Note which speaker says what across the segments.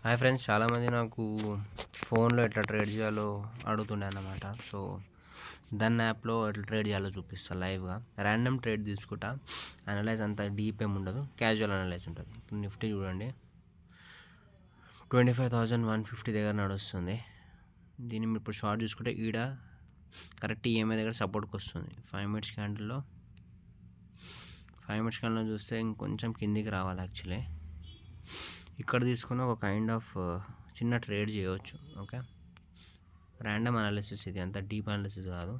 Speaker 1: Hi friends, చాలామంది నాకు ఫోన్లో ఎట్లా ట్రేడ్ చేయాలో అడుగుతుండే అన్నమాట. సో దాన్ని యాప్లో ఎట్లా ట్రేడ్ చేయాలో చూపిస్తాను లైవ్గా. ర్యాండమ్ ట్రేడ్ తీసుకుంటా. అనలైజ్ అంత డీప్ ఏమి ఉండదు, క్యాజువల్ అనలైజ్ ఉంటుంది. ఇప్పుడు నిఫ్టీ చూడండి, 25,150 దగ్గర నడుస్తుంది. దీన్ని మీరు ఇప్పుడు షార్ట్ చూసుకుంటే ఈడ కరెక్ట్ ఈఎంఐ దగ్గర సపోర్ట్కి వస్తుంది. 5 మినిట్స్ క్యాండిల్లో చూస్తే ఇంకొంచెం కిందికి రావాలి. యాక్చువల్లీ ఇక్కడ తీసుకున్న ఒక కైండ్ ఆఫ్ చిన్న ట్రేడ్ చేయవచ్చు. ఓకే, ర్యాండమ్ అనాలిసిస్, ఇది అంత డీప్ అనాలిసిస్ కాదు.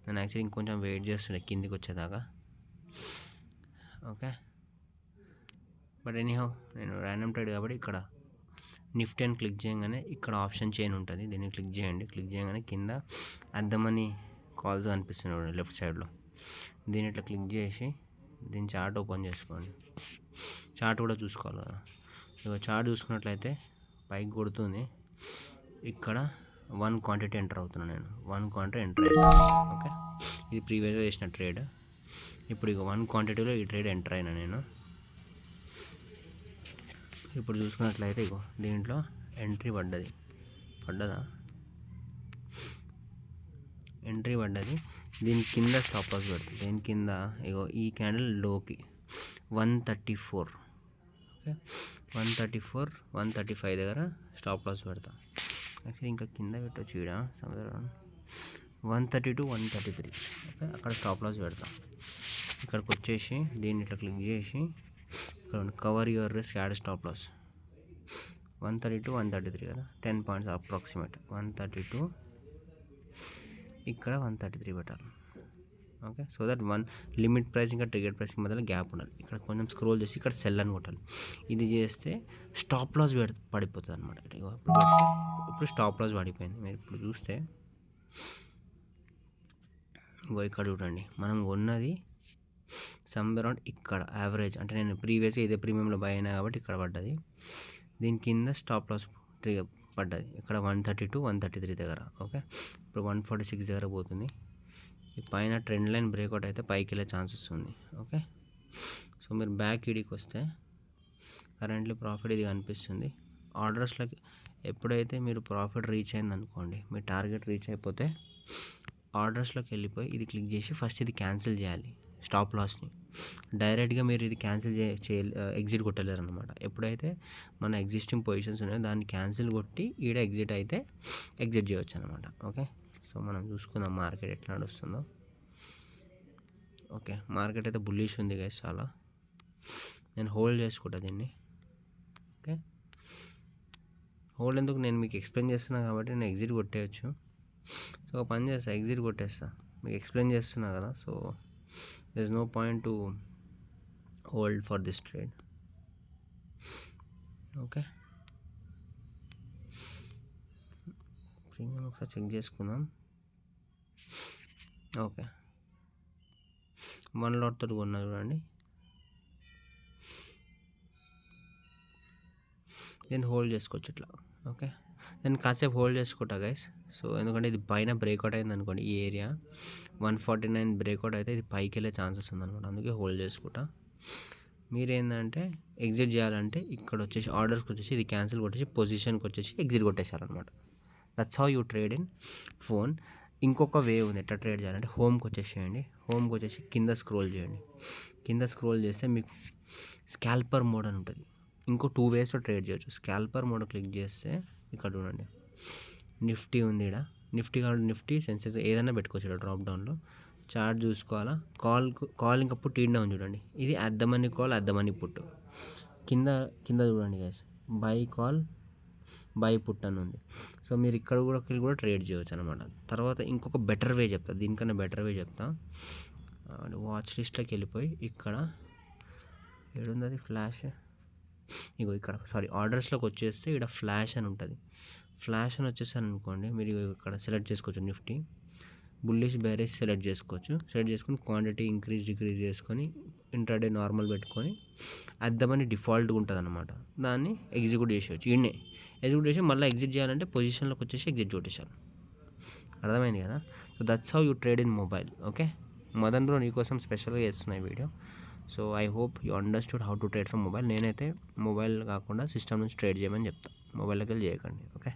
Speaker 1: నేను యాక్చువల్లీ ఇంకొంచెం వెయిట్ చేస్తుండే కిందికి వచ్చేదాకా. ఓకే, బట్ ఎనీహౌ నేను ర్యాండమ్ ట్రేడ్ కాబట్టి ఇక్కడ నిఫ్టీ అని క్లిక్ చేయగానే ఇక్కడ ఆప్షన్ చైన్ ఉంటుంది. దీన్ని క్లిక్ చేయండి. క్లిక్ చేయగానే కింద అద్దమని కాల్స్ కనిపిస్తున్నాయి లెఫ్ట్ సైడ్లో. దీన్ని ఇట్లా క్లిక్ చేసి దీని చార్ట్ ఓపెన్ చేసుకోండి. చార్ట్ కూడా చూసుకోవాలి కదా. ఇక చార్ట్ చూసుకున్నట్లయితే పైకి కొడుతుంది. ఇక్కడ 1 క్వాంటిటీ ఎంటర్ అవుతున్నాను నేను. 1 క్వాంటిటీ ఎంటర్ అయినా. ఓకే, ఇది ప్రీవియస్గా చేసిన ట్రేడ్. ఇప్పుడు ఇక 1 క్వాంటిటీలో ఈ ట్రేడ్ ఎంటర్ అయినా నేను. ఇప్పుడు చూసుకున్నట్లయితే ఇగో దీంట్లో ఎంట్రీ పడ్డదా ఎంట్రీ పడ్డది. దీని కింద స్టాప్ లాస్ పెడుతుంది. దీని కింద ఇగో ఈ క్యాండిల్ లోకి 134. ఓకే, 134, 135 దగ్గర స్టాప్ లాస్ పెడతా. యాక్చువల్లీ ఇంకా కింద పెట్టవచ్చు. ఈడ సమ్వేర్ 132, 133. ఓకే, అక్కడ స్టాప్ లాస్ పెడతా. ఇక్కడికి వచ్చేసి దీన్ని ఇట్లా క్లిక్ చేసి ఇక్కడ cover your risk, add stop loss 132, 133 కదా, 10 పాయింట్స్ అప్రాక్సిమేట్. 132, ఇక్కడ 133 పెట్టాలి. Okay, so that limit price ఇంకా ట్రిగర్ ప్రైస్ మధ్యలో గ్యాప్ ఉండాలి. ఇక్కడ కొంచెం స్క్రోల్ చేసి ఇక్కడ సెల్ అని కొట్టాలి. ఇది చేస్తే స్టాప్ లాస్ పడిపోతుంది అనమాట. ఇప్పుడు స్టాప్ లాస్ పడిపోయింది. మీరు ఇప్పుడు చూస్తే ఇంకో ఇక్కడ చూడండి, మనం కొన్నది సమ్ అరౌండ్ ఇక్కడ యావరేజ్, అంటే నేను ప్రీవియస్గా ఇదే ప్రీమియంలో బై అయినా కాబట్టి ఇక్కడ పడ్డది. దీని కింద స్టాప్ లాస్ ట్రిగర్ పడ్డది ఇక్కడ 132, 133 దగ్గర. ఓకే, ఇప్పుడు 146 దగ్గర పోతుంది. ఈ పైన ట్రెండ్ లైన్ బ్రేక్అవుట్ అయితే పైకి వెళ్ళే ఛాన్సెస్ ఉంది. ఓకే, సో మీరు బ్యాక్ ఈడీకి వస్తే కరెంట్లీ ప్రాఫిట్ ఇది కనిపిస్తుంది. ఆర్డర్స్లోకి ఎప్పుడైతే మీరు ప్రాఫిట్ రీచ్ అయింది అనుకోండి, మీ టార్గెట్ రీచ్ అయిపోతే ఆర్డర్స్లోకి వెళ్ళిపోయి ఇది క్లిక్ చేసి ఫస్ట్ ఇది క్యాన్సిల్ చేయాలి. స్టాప్ లాస్ని డైరెక్ట్గా మీరు ఇది క్యాన్సిల్ ఎగ్జిట్ కొట్టలేరు అనమాట. ఎప్పుడైతే మన ఎగ్జిస్టింగ్ పొజిషన్స్ ఉన్నాయో దాన్ని క్యాన్సిల్ కొట్టి ఈడ ఎగ్జిట్ అయితే ఎగ్జిట్ చేయవచ్చు అనమాట. ఓకే, సో మనం చూసుకుందాం మార్కెట్ ఎట్లా నడుస్తుందో. ఓకే, మార్కెట్ అయితే బుల్లిష్ ఉంది గైస్ చాలా. నేను హోల్డ్ చేసుకుంటా దీన్ని. ఓకే, హోల్డ్ ఎందుకు, నేను మీకు ఎక్స్ప్లెయిన్ చేస్తున్నా కాబట్టి నేను ఎగ్జిట్ కొట్టేయచ్చు. సో పని చేస్తా, ఎగ్జిట్ కొట్టేస్తా. మీకు ఎక్స్ప్లెయిన్ చేస్తున్నా కదా, so there is no point to hold for this trade. Okay, ఒకసారి చెక్ చేసుకుందాం. ఓకే, 1 లాట్ తోటి కొన్నా చూడండి. నేను హోల్డ్ చేసుకోవచ్చు ఇట్లా. ఓకే, నేను కాసేపు హోల్డ్ చేసుకుంటా గైస్. సో ఎందుకంటే ఇది పైన బ్రేక్అవుట్ అయింది అనుకోండి, ఈ ఏరియా 149 బ్రేక్అవుట్ అయితే ఇది పైకి వెళ్ళే ఛాన్సెస్ ఉందన్నమాట. అందుకే హోల్డ్ చేసుకుంటా. మీరేంటంటే ఎగ్జిట్ చేయాలంటే ఇక్కడ వచ్చేసి ఆర్డర్స్కి వచ్చేసి ఇది క్యాన్సిల్ కొట్టేసి పొజిషన్కి వచ్చేసి ఎగ్జిట్ కొట్టేశారనమాట. That's how you trade in phone. ఇంకొక వే ఉంది ఎట్లా ట్రేడ్ చేయాలంటే, హోమ్కి వచ్చేసేయండి. హోమ్కి వచ్చేసి కింద స్క్రోల్ చేయండి. కింద స్క్రోల్ చేస్తే మీకు స్కాల్పర్ మోడ్ అని ఉంటుంది. ఇంకో 2 వేస్లో ట్రేడ్ చేయొచ్చు. స్కాల్పర్ మోడ్ క్లిక్ చేస్తే ఇక్కడ చూడండి నిఫ్టీ ఉంది. ఇక్కడ నిఫ్టీ కాబట్టి నిఫ్టీ సెన్సెక్స్ ఏదైనా పెట్టుకోవచ్చు. ఇక్కడ డ్రాప్ డౌన్లో చార్ట్ చూసుకోవాలా. కాల్ ఇంకా పుట్ ఈడ్ డౌన్ చూడండి. ఇది అద్దమని కాల్, అద్దమని పుట్. కింద చూడండి guys, by call, by put అని ఉంది. సో మీరు ఇక్కడ కూడా ట్రేడ్ చేయవచ్చు అనమాట. తర్వాత ఇంకొక బెటర్ వే చెప్తా, దీనికన్నా బెటర్ వే చెప్తా. వాచ్ లిస్ట్లోకి వెళ్ళిపోయి ఇక్కడ ఏడుంది అది ఫ్లాష్, ఇగో ఇక్కడ ఆర్డర్స్లోకి వచ్చేస్తే ఇక్కడ ఫ్లాష్ అని ఉంటుంది. ఫ్లాష్ అని వచ్చేసాను అనుకోండి, మీరు ఇక్కడ సెలెక్ట్ చేసుకోవచ్చు. నిఫ్టీ బుల్లిష్ బేరిష్ సెలెక్ట్ చేసుకోవచ్చు. సెలెక్ట్ చేసుకొని క్వాంటిటీ ఇంక్రీజ్ డిక్రీజ్ చేసుకొని ఇంట్రాడే నార్మల్ పెట్టుకొని అద్దమని డిఫాల్ట్గా ఉంటుంది అనమాట. దాన్ని ఎగ్జిక్యూట్ చేసేవచ్చు. ఈయనే ఎగ్జిక్యూట్ చేసి మళ్ళీ ఎగ్జిట్ చేయాలంటే పొజిషన్లోకి వచ్చేసి ఎగ్జిట్ కొట్టేశారు. అర్థమైంది కదా. So that's how you trade in mobile. Okay, Madan bro నీకోసం స్పెషల్గా చేస్తున్నాయి video. So I hope you understood how to trade from mobile. నేనైతే మొబైల్ కాకుండా సిస్టమ్ నుంచి ట్రేడ్ చేయమని చెప్తాను, మొబైల్లోకి వెళ్ళి చేయకండి. ఓకే.